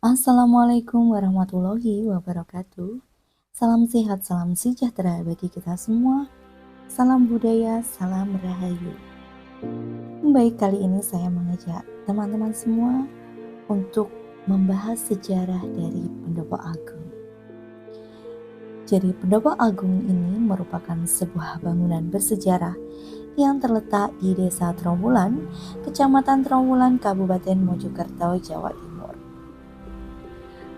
Assalamualaikum warahmatullahi wabarakatuh. Salam sehat, salam sejahtera bagi kita semua. Salam budaya, salam rahayu. Baik, kali ini saya mengajak teman-teman semua untuk membahas sejarah dari Pendopo Agung. Jadi Pendopo Agung ini merupakan sebuah bangunan bersejarah yang terletak di Desa Trawulan, Kecamatan Trawulan, Kabupaten Mojokerto, Jawa Timur.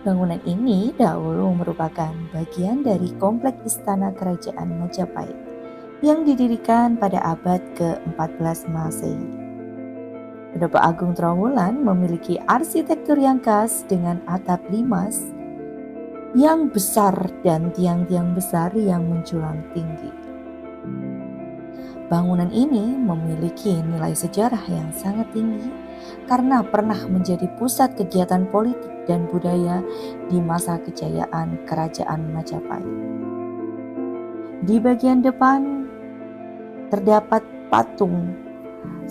Bangunan ini dahulu merupakan bagian dari kompleks Istana Kerajaan Majapahit yang didirikan pada abad ke-14 Masehi. Pendopo Agung Trawulan memiliki arsitektur yang khas dengan atap limas yang besar dan tiang-tiang besar yang menjulang tinggi. Bangunan ini memiliki nilai sejarah yang sangat tinggi karena pernah menjadi pusat kegiatan politik dan budaya di masa kejayaan Kerajaan Majapahit. Di bagian depan terdapat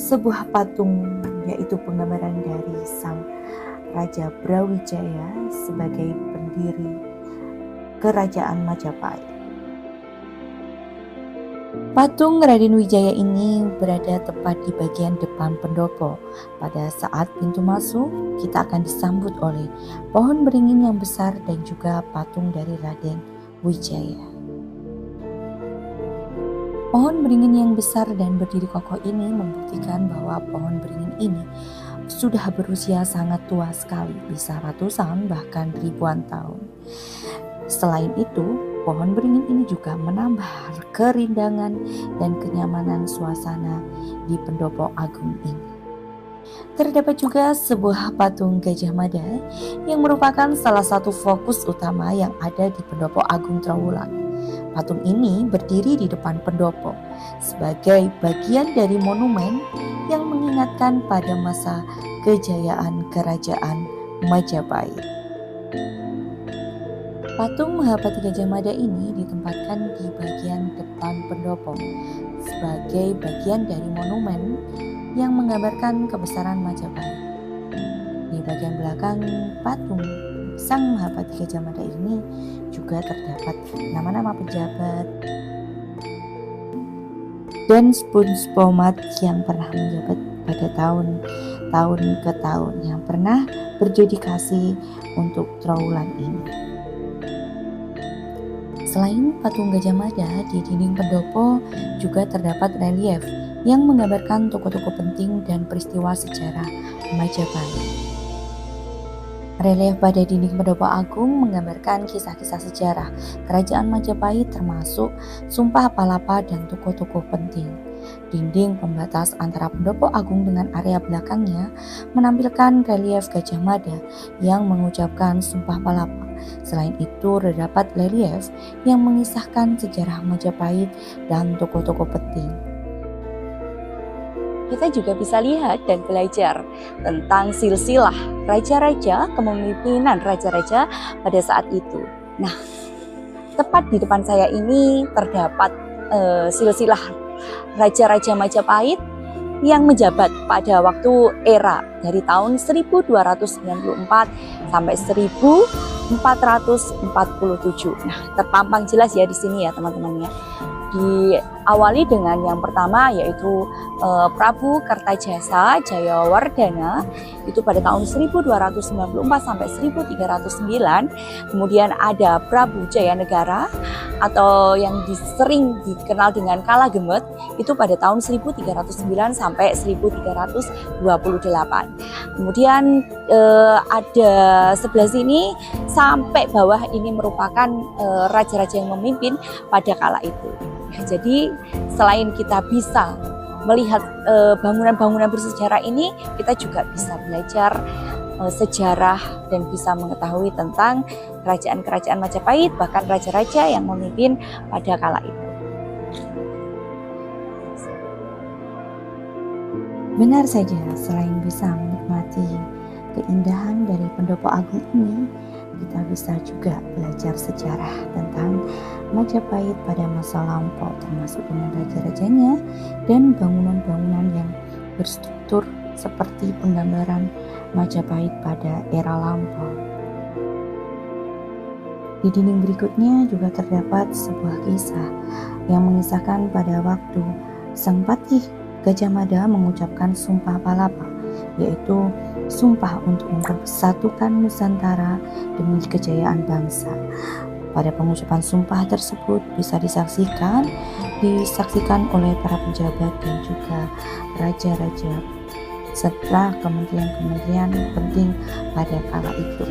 sebuah patung yaitu penggambaran dari Sang Raja Brawijaya sebagai pendiri Kerajaan Majapahit. Patung Raden Wijaya ini berada tepat di bagian depan pendopo. Pada saat pintu masuk, kita akan disambut oleh pohon beringin yang besar dan juga patung dari Raden Wijaya. Pohon beringin yang besar dan berdiri kokoh ini membuktikan bahwa pohon beringin ini sudah berusia sangat tua sekali, bisa ratusan bahkan ribuan tahun. Selain itu, pohon beringin ini juga menambah kerindangan dan kenyamanan suasana di Pendopo Agung ini. Terdapat juga sebuah patung Gajah Mada yang merupakan salah satu fokus utama yang ada di Pendopo Agung Trawulan. Patung ini berdiri di depan pendopo sebagai bagian dari monumen yang mengingatkan pada masa kejayaan Kerajaan Majapahit. Patung Mahapati Gajah Mada ini ditempatkan di bagian depan pendopo sebagai bagian dari monumen yang menggambarkan kebesaran Majapahit. Di bagian belakang patung Sang Mahapati Gajah Mada ini juga terdapat nama-nama pejabat dan spomat yang pernah menjabat pada tahun ke tahun yang pernah berdedikasi untuk Trawulan ini. Selain patung Gajah Mada, di dinding pendopo juga terdapat relief yang menggambarkan tokoh-tokoh penting dan peristiwa sejarah Majapahit. Relief pada dinding Pendopo Agung menggambarkan kisah-kisah sejarah Kerajaan Majapahit termasuk Sumpah Palapa dan tokoh-tokoh penting. Dinding pembatas antara Pendopo Agung dengan area belakangnya menampilkan relief Gajah Mada yang mengucapkan Sumpah Palapa. Selain itu, terdapat relief yang mengisahkan sejarah Majapahit dan tokoh-tokoh penting. Kita juga bisa lihat dan belajar tentang silsilah raja-raja, kepemimpinan raja-raja pada saat itu. Nah, tepat di depan saya ini terdapat silsilah raja-raja Majapahit yang menjabat pada waktu era dari tahun 1294 sampai 1447. Nah, terpampang jelas ya di sini ya teman-teman ya. Diawali dengan yang pertama yaitu Prabu Kertajasa Jayawardhana itu pada tahun 1294 sampai 1309. Kemudian ada Prabu Jayanegara atau yang sering dikenal dengan Kalagemet itu pada tahun 1309 sampai 1328. Kemudian ada sebelah sini sampai bawah ini merupakan raja-raja yang memimpin pada kala itu. Jadi selain kita bisa melihat bangunan-bangunan bersejarah ini, kita juga bisa belajar sejarah dan bisa mengetahui tentang kerajaan-kerajaan Majapahit, bahkan raja-raja yang memimpin pada kala itu. Benar saja, selain bisa menikmati keindahan dari Pendopo Agung ini, kita bisa juga belajar sejarah tentang Majapahit pada masa lampau, termasuk dengan raja-rajanya dan bangunan-bangunan yang berstruktur seperti penggambaran Majapahit pada era lampau. Di dinding berikutnya juga terdapat sebuah kisah yang mengisahkan pada waktu Sang Patih Gajah Mada mengucapkan Sumpah Palapa, yaitu sumpah untuk mempersatukan Nusantara demi kejayaan bangsa. Pada pengucapan sumpah tersebut bisa disaksikan oleh para pejabat dan juga raja-raja serta kementerian-kementerian penting pada kala itu.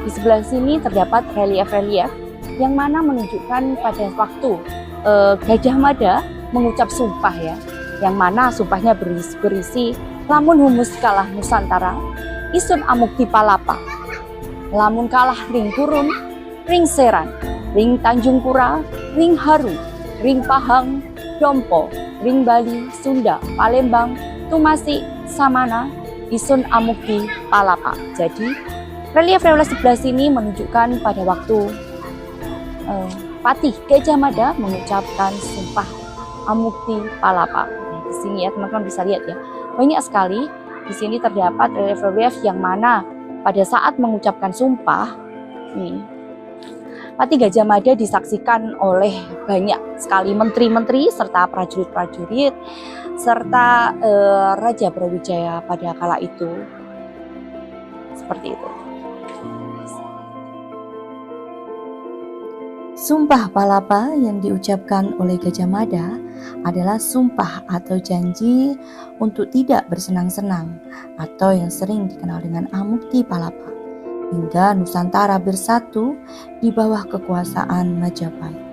Di sebelah sini terdapat relief-relief yang mana menunjukkan pada waktu Gajah Mada mengucap sumpah ya, yang mana sumpahnya berisi lamun humus kalah Nusantara, isun amukti palapa, lamun kalah ring Gurun, ring Seran, ring Tanjung Pura, ring Haru, ring Pahang, Dompo, ring Bali, Sunda, Palembang, Tumasi, Samana, isun amukti palapa. Jadi relief-relief sebelah sini menunjukkan pada waktu Patih Gajah Mada mengucapkan sumpah amukti palapa. Di sini ya teman-teman bisa lihat ya, banyak sekali di sini terdapat relief-relief yang mana pada saat mengucapkan sumpah nih, Patih Gajah Mada disaksikan oleh banyak sekali menteri-menteri serta prajurit-prajurit serta Raja Brawijaya pada kala itu. Seperti itu. Sumpah Palapa yang diucapkan oleh Gajah Mada adalah sumpah atau janji untuk tidak bersenang-senang atau yang sering dikenal dengan Amukti Palapa hingga Nusantara bersatu di bawah kekuasaan Majapahit.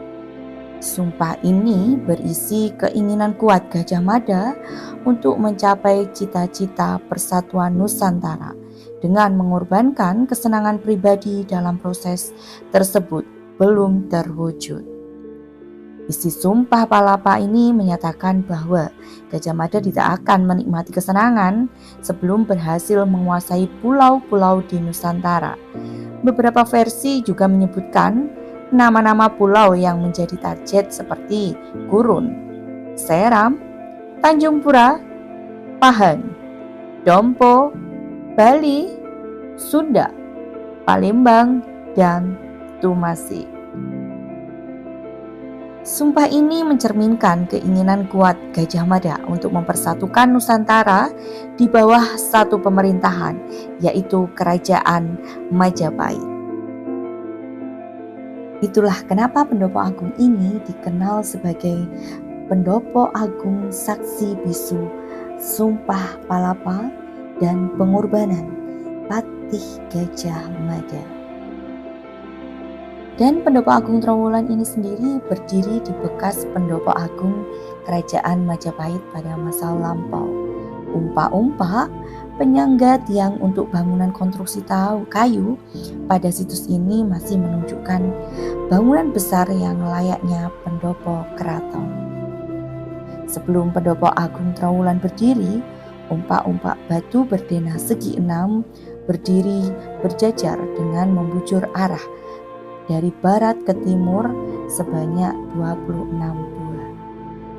Sumpah ini berisi keinginan kuat Gajah Mada untuk mencapai cita-cita persatuan Nusantara dengan mengorbankan kesenangan pribadi dalam proses tersebut belum terwujud. Isi Sumpah Palapa ini menyatakan bahwa Gajah Mada tidak akan menikmati kesenangan sebelum berhasil menguasai pulau-pulau di Nusantara. Beberapa versi juga menyebutkan nama-nama pulau yang menjadi target seperti Gurun, Seram, Tanjung Pura, Pahang, Dompo, Bali, Sunda, Palembang, dan Tumasi. Sumpah ini mencerminkan keinginan kuat Gajah Mada untuk mempersatukan Nusantara di bawah satu pemerintahan, yaitu Kerajaan Majapahit. Itulah kenapa Pendopo Agung ini dikenal sebagai Pendopo Agung Saksi Bisu Sumpah Palapa dan Pengorbanan Patih Gajah Mada. Dan Pendopo Agung Trowulan ini sendiri berdiri di bekas Pendopo Agung Kerajaan Majapahit pada masa lampau. Umpak-umpak penyangga tiang untuk bangunan konstruksi kayu pada situs ini masih menunjukkan bangunan besar yang layaknya pendopo keraton. Sebelum Pendopo Agung Trowulan berdiri, umpak-umpak batu berdena segi 6 berdiri berjajar dengan membujur arah dari barat ke timur sebanyak 26 buah.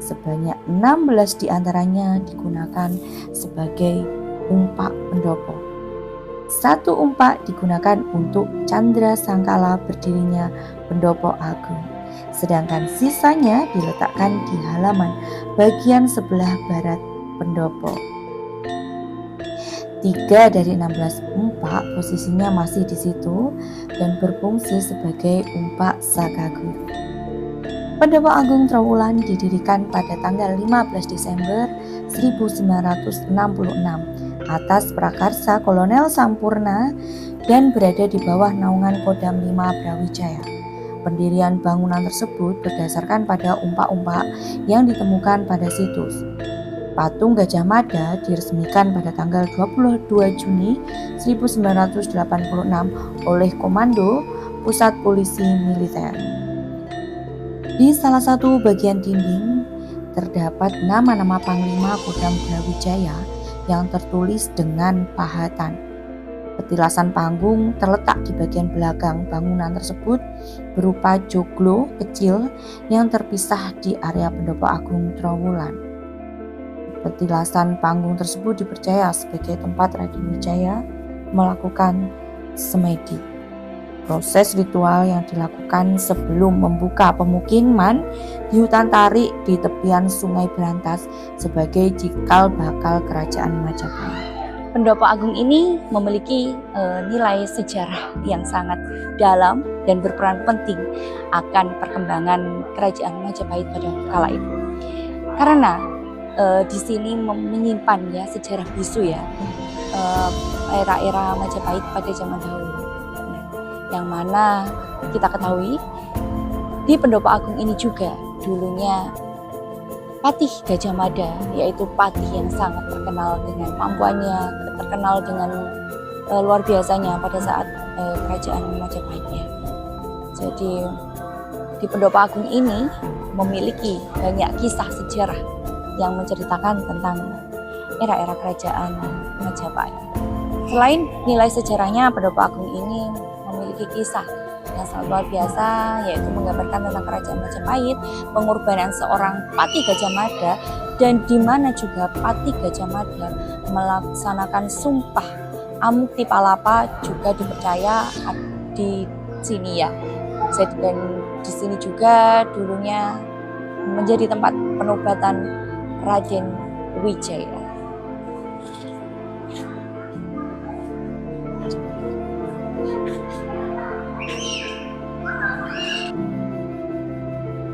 Sebanyak 16 diantaranya digunakan sebagai umpak pendopo. Satu umpak digunakan untuk candra sangkala berdirinya Pendopo Agung, sedangkan sisanya diletakkan di halaman bagian sebelah barat pendopo. 3 dari 16 umpak posisinya masih di situ dan berfungsi sebagai umpak sakagur. Pendopo Agung Trowulan didirikan pada tanggal 15 Desember 1966 atas prakarsa Kolonel Sampurna dan berada di bawah naungan Kodam 5 Brawijaya. Pendirian bangunan tersebut berdasarkan pada umpak-umpak yang ditemukan pada situs. Patung Gajah Mada diresmikan pada tanggal 22 Juni 1986 oleh Komando Pusat Polisi Militer. Di salah satu bagian dinding terdapat nama-nama Panglima Kodam Brawijaya yang tertulis dengan pahatan. Petilasan panggung terletak di bagian belakang bangunan tersebut berupa joglo kecil yang terpisah di area Pendopo Agung Trowulan. Petilasan panggung tersebut dipercaya sebagai tempat Raden Wijaya melakukan semedi. Proses ritual yang dilakukan sebelum membuka pemukiman di hutan tarik di tepian Sungai Berantas sebagai cikal bakal kerajaan Majapahit. Pendopo Agung ini memiliki nilai sejarah yang sangat dalam dan berperan penting akan perkembangan kerajaan Majapahit pada kala itu. Karena di sini menyimpan ya sejarah bisu ya, era-era Majapahit pada zaman dahulu. Yang mana kita ketahui di Pendopo Agung ini juga dulunya Patih Gajah Mada, yaitu patih yang sangat terkenal dengan kemampuannya, terkenal dengan luar biasanya pada saat kerajaan Majapahit ya. Jadi di Pendopo Agung ini memiliki banyak kisah sejarah yang menceritakan tentang era-era kerajaan Majapahit. Selain nilai sejarahnya, Pendopo Agung ini memiliki kisah yang sangat luar biasa, yaitu menggambarkan tentang kerajaan Majapahit, pengorbanan seorang Patih Gajah Mada, dan di mana juga Patih Gajah Mada melaksanakan sumpah Amuktipalapa juga dipercaya di sini ya. Dan di sini juga dulunya menjadi tempat penobatan Raden Wijaya.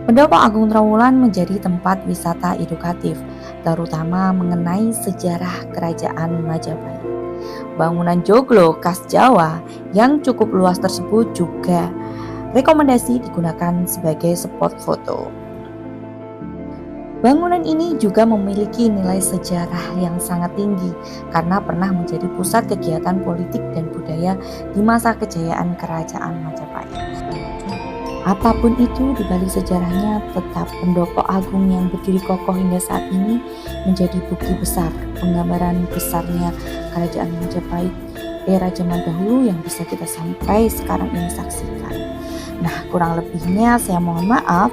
Pendopo Agung Trowulan menjadi tempat wisata edukatif, terutama mengenai sejarah kerajaan Majapahit. Bangunan joglo khas Jawa yang cukup luas tersebut juga rekomendasi digunakan sebagai spot foto. Bangunan ini juga memiliki nilai sejarah yang sangat tinggi karena pernah menjadi pusat kegiatan politik dan budaya di masa kejayaan kerajaan Majapahit. Apapun itu, di balik sejarahnya, tetap Pendopo Agung yang berdiri kokoh hingga saat ini menjadi bukti besar penggambaran besarnya kerajaan Majapahit era zaman dahulu yang bisa kita sampai sekarang ini saksikan. Nah, kurang lebihnya saya mohon maaf.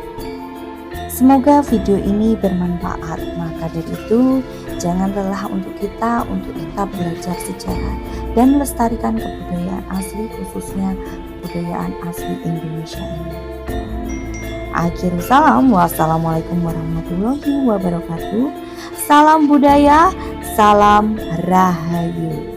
Semoga video ini bermanfaat. Maka dari itu, jangan lelah untuk tetap belajar sejarah dan melestarikan kebudayaan asli, khususnya kebudayaan asli Indonesia ini. Akhirul salam, wassalamualaikum warahmatullahi wabarakatuh. Salam budaya, salam rahayu.